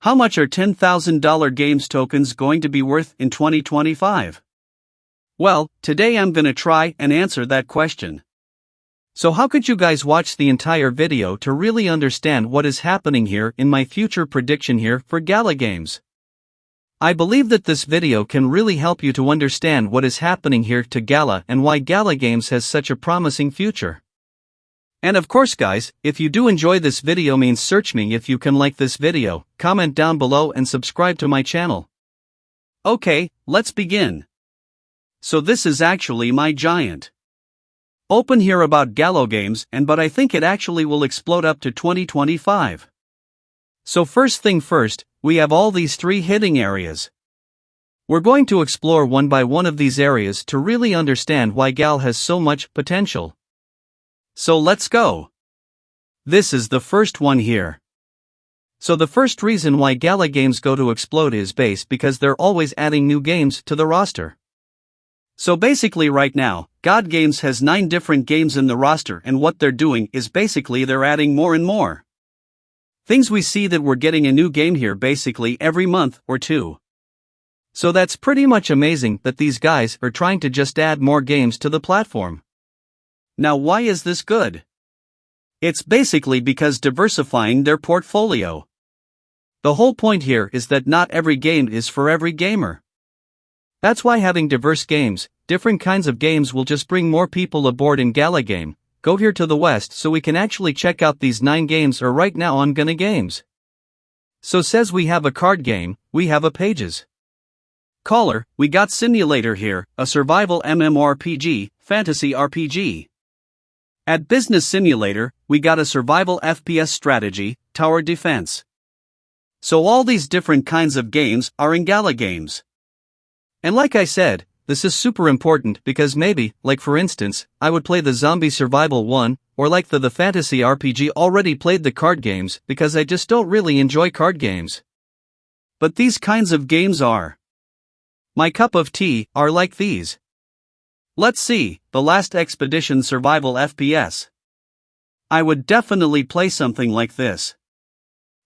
How much are $10,000 games tokens going to be worth in 2025? Well, today I'm gonna try and answer that question. So how could you guys watch the entire video to really understand what is happening here in my future prediction here for Gala games? I believe that this video can really help you to understand what is happening here to Gala and why Gala games has such a promising future. And of course guys, if you do enjoy this video, means search me if you can like this video, comment down below and subscribe to my channel. Okay, let's begin. So this is actually my giant. Open here about Gala games but I think it actually will explode up to 2025. So first thing first, we have all these 3 hitting areas. We're going to explore one by one of these areas to really understand why Gala has so much potential. So let's go. This is the first one here. So the first reason why Gala games go to explode is because they're always adding new games to the roster. So basically right now, God Games has 9 different games in the roster, and what they're doing is basically they're adding more and more things. We see that we're getting a new game here basically every month or 2. So that's pretty much amazing that these guys are trying to just add more games to the platform. Now why is this good? It's basically because diversifying their portfolio. The whole point here is that not every game is for every gamer. That's why having diverse games, different kinds of games, will just bring more people aboard in Gala game. Go here to the west so we can actually check out these 9 games are right now on Gala games. So says we have a card game, we have a pages caller, we got simulator here, a survival MMORPG, fantasy RPG. At business simulator, we got a survival FPS strategy, tower defense. So all these different kinds of games are in Gala games. And like I said, this is super important because maybe, like for instance, I would play the zombie survival one, or like the fantasy RPG already played the card games because I just don't really enjoy card games. But these kinds of games are my cup of tea, are like these. Let's see, the last expedition survival FPS. I would definitely play something like this.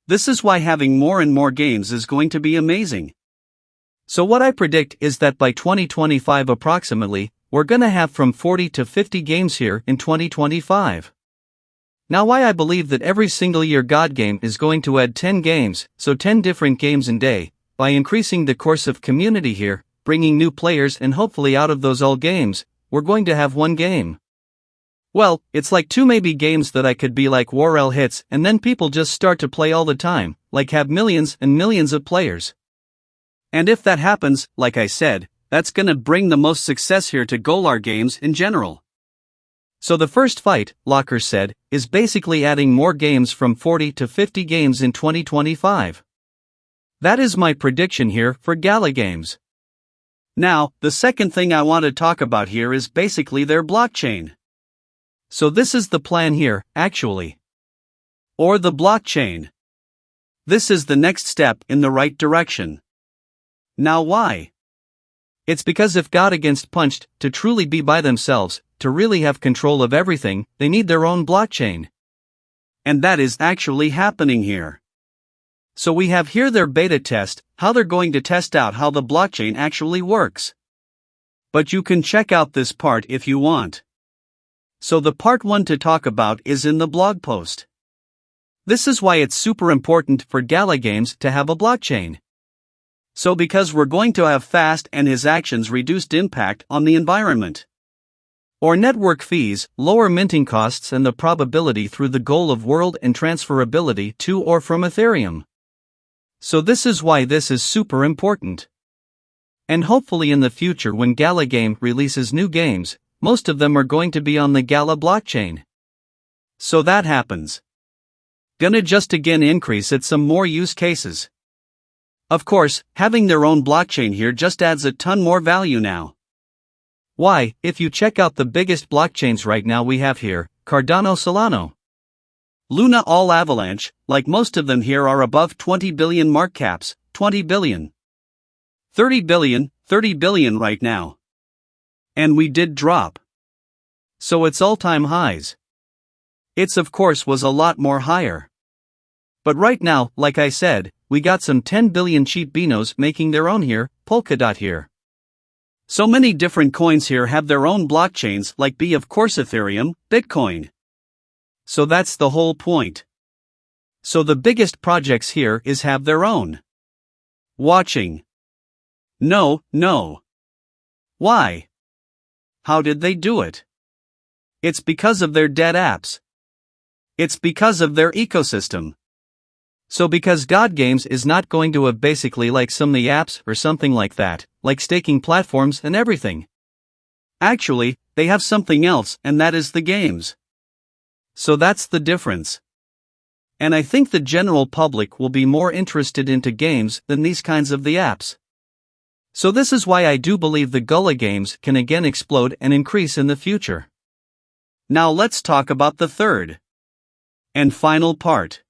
This is why having more and more games is going to be amazing. So what I predict is that by 2025 approximately, we're gonna have from 40 to 50 games here in 2025. Now why I believe that every single year God game is going to add 10 games, so 10 different games a day, by increasing the course of community here, bringing new players, and hopefully out of those all games, we're going to have 1 game. Well, it's like 2 maybe games that I could be like WRL hits, and then people just start to play all the time, like have millions and millions of players. And if that happens, like I said, that's gonna bring the most success here to Gala games in general. So the first fight, Locker said, is basically adding more games from 40 to 50 games in 2025. That is my prediction here for Gala games. Now, the second thing I want to talk about here is basically their blockchain. So this is the plan here, actually. Or the blockchain. This is the next step in the right direction. Now why? It's because if God against punched, to truly be by themselves, to really have control of everything, they need their own blockchain. And that is actually happening here. So we have here their beta test, how they're going to test out how the blockchain actually works. But you can check out this part if you want. So the part 1 to talk about is in the blog post. This is why it's super important for Gala games to have a blockchain. So because we're going to have fast and his actions reduced impact on the environment. Or network fees, lower minting costs, and the probability through the goal of world and transferability to or from Ethereum. So this is why this is super important. And hopefully in the future when Gala game releases new games, most of them are going to be on the Gala blockchain. So that happens. Gonna just again increase it some more use cases. Of course, having their own blockchain here just adds a ton more value now. Why, if you check out the biggest blockchains right now we have here, Cardano, Solana, Luna, all Avalanche, like most of them here are above 20 billion mark caps, 20 billion. 30 billion right now. And we did drop. So it's all-time highs. It's of course was a lot more higher. But right now, like I said, we got some 10 billion cheap Beanos making their own here, Polkadot here. So many different coins here have their own blockchains, like B of course Ethereum, Bitcoin. So that's the whole point. So the biggest projects here is have their own. Watching. No. Why? How did they do it? It's because of their dead apps. It's because of their ecosystem. So because God Games is not going to have basically like some of the apps or something like that, like staking platforms and everything. Actually, they have something else, and that is the games. So that's the difference. And I think the general public will be more interested into games than these kinds of the apps. So this is why I do believe the Gala games can again explode and increase in the future. Now let's talk about the third and final part.